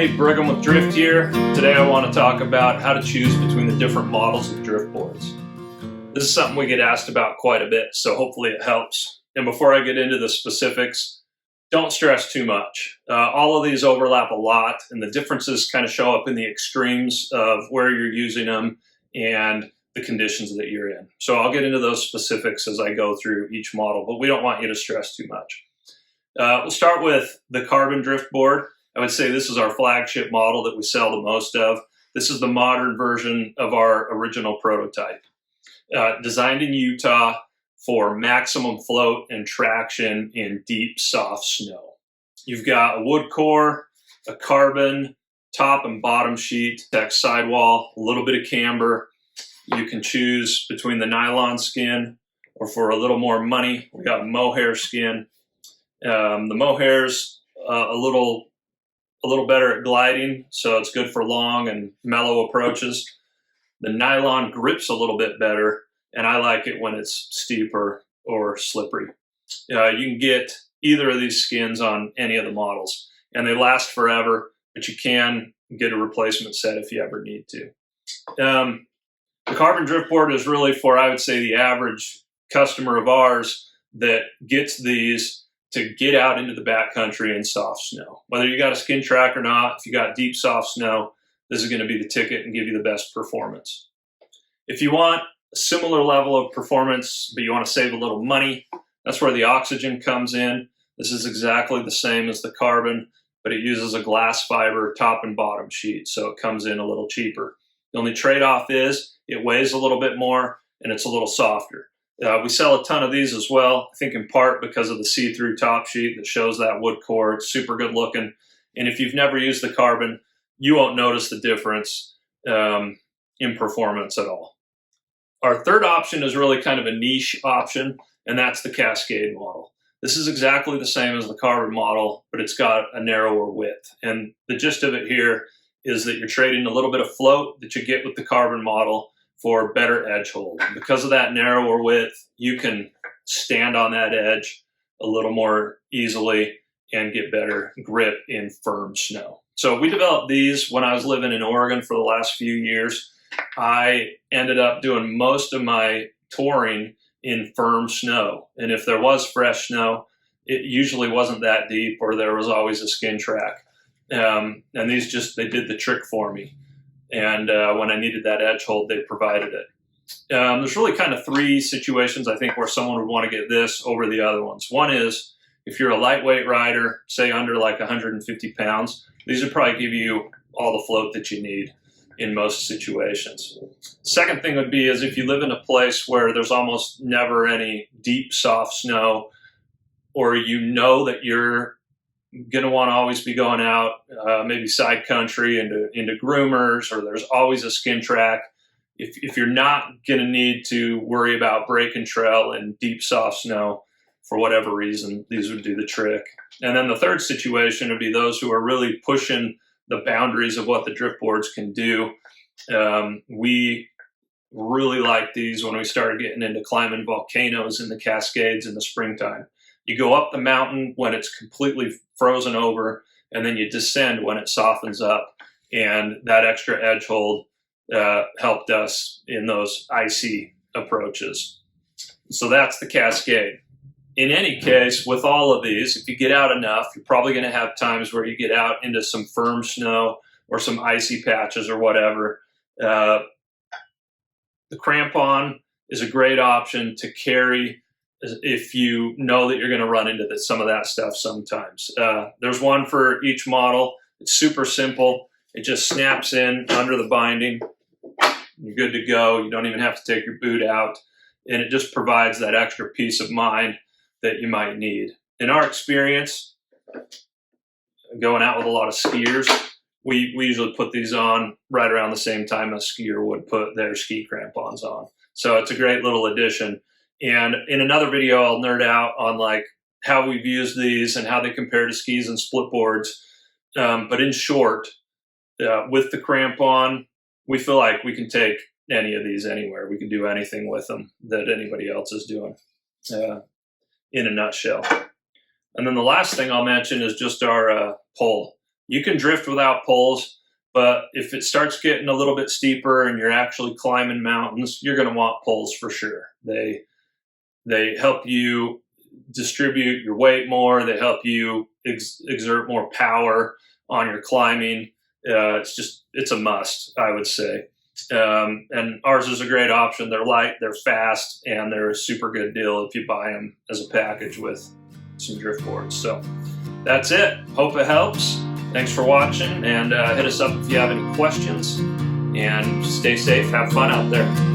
Hey, Brigham with Drift here. Today I want to talk about how to choose between the different models of drift boards. This is something we get asked about quite a bit, so hopefully it helps. And before I get into the specifics, don't stress too much. All of these overlap a lot, and the differences kind of show up in the extremes of where you're using them and the conditions that you're in. So I'll get into those specifics as I go through each model, but we don't want you to stress too much. We'll start with the carbon drift board. I would say this is our flagship model that we sell the most of. This is the modern version of our original prototype. Designed in Utah for maximum float and traction in deep, soft snow. You've got a wood core, a carbon top and bottom sheet, deck sidewall, a little bit of camber. You can choose between the nylon skin or, for a little more money, we got mohair skin. The mohair's a little better at gliding, so it's good for long and mellow approaches. The nylon grips a little bit better, and I like it when it's steeper or slippery. You can get either of these skins on any of the models, and they last forever, but you can get a replacement set if you ever need to. The carbon drift board is really for, I would say, the average customer of ours that gets these to get out into the backcountry in soft snow. Whether you got a skin track or not, if you got deep, soft snow, this is going to be the ticket and give you the best performance. If you want a similar level of performance, but you want to save a little money, that's where the oxygen comes in. This is exactly the same as the carbon, but it uses a glass fiber top and bottom sheet, so it comes in a little cheaper. The only trade-off is it weighs a little bit more and it's a little softer. We sell a ton of these as well, I think in part because of the see-through top sheet that shows that wood core. It's super good looking. And if you've never used the carbon, you won't notice the difference in performance at all. Our third option is really kind of a niche option, and that's the Cascade model. This is exactly the same as the carbon model, but it's got a narrower width. And the gist of it here is that you're trading a little bit of float that you get with the carbon model for better edge hold. And because of that narrower width, you can stand on that edge a little more easily and get better grip in firm snow. So we developed these when I was living in Oregon for the last few years. I ended up doing most of my touring in firm snow. And if there was fresh snow, it usually wasn't that deep, or there was always a skin track. And these they did the trick for me. And when I needed that edge hold, they provided it. There's really kind of three situations, I think, where someone would want to get this over the other ones. One is if you're a lightweight rider, say under like 150 pounds, these would probably give you all the float that you need in most situations. Second thing would be is if you live in a place where there's almost never any deep, soft snow, or you know that you're going to want to always be going out, maybe side country into groomers, or there's always a skin track. If you're not going to need to worry about break and trail in deep, soft snow for whatever reason, these would do the trick. And then the third situation would be those who are really pushing the boundaries of what the drift boards can do. We really liked these when we started getting into climbing volcanoes in the Cascades in the springtime. You go up the mountain when it's completely frozen over, and then you descend when it softens up. And that extra edge hold helped us in those icy approaches. So that's the Cascade. In any case, with all of these, if you get out enough, you're probably going to have times where you get out into some firm snow or some icy patches or whatever. The crampon is a great option to carry if you know that you're going to run into some of that stuff sometimes. There's one for each model. It's super simple. It just snaps in under the binding. You're good to go. You don't even have to take your boot out. And it just provides that extra peace of mind that you might need. In our experience, going out with a lot of skiers, we usually put these on right around the same time a skier would put their ski crampons on. So it's a great little addition. And in another video, I'll nerd out on like how we've used these and how they compare to skis and split boards. But in short, with the crampon, we feel like we can take any of these anywhere. We can do anything with them that anybody else is doing, in a nutshell. And then the last thing I'll mention is just our pole. You can drift without poles, but if it starts getting a little bit steeper and you're actually climbing mountains, you're going to want poles for sure. They help you distribute your weight more. They help you exert more power on your climbing. It's a must, I would say. And ours is a great option. They're light, they're fast, and they're a super good deal if you buy them as a package with some drift boards. So that's it. Hope it helps. Thanks for watching, and hit us up if you have any questions. And stay safe. Have fun out there.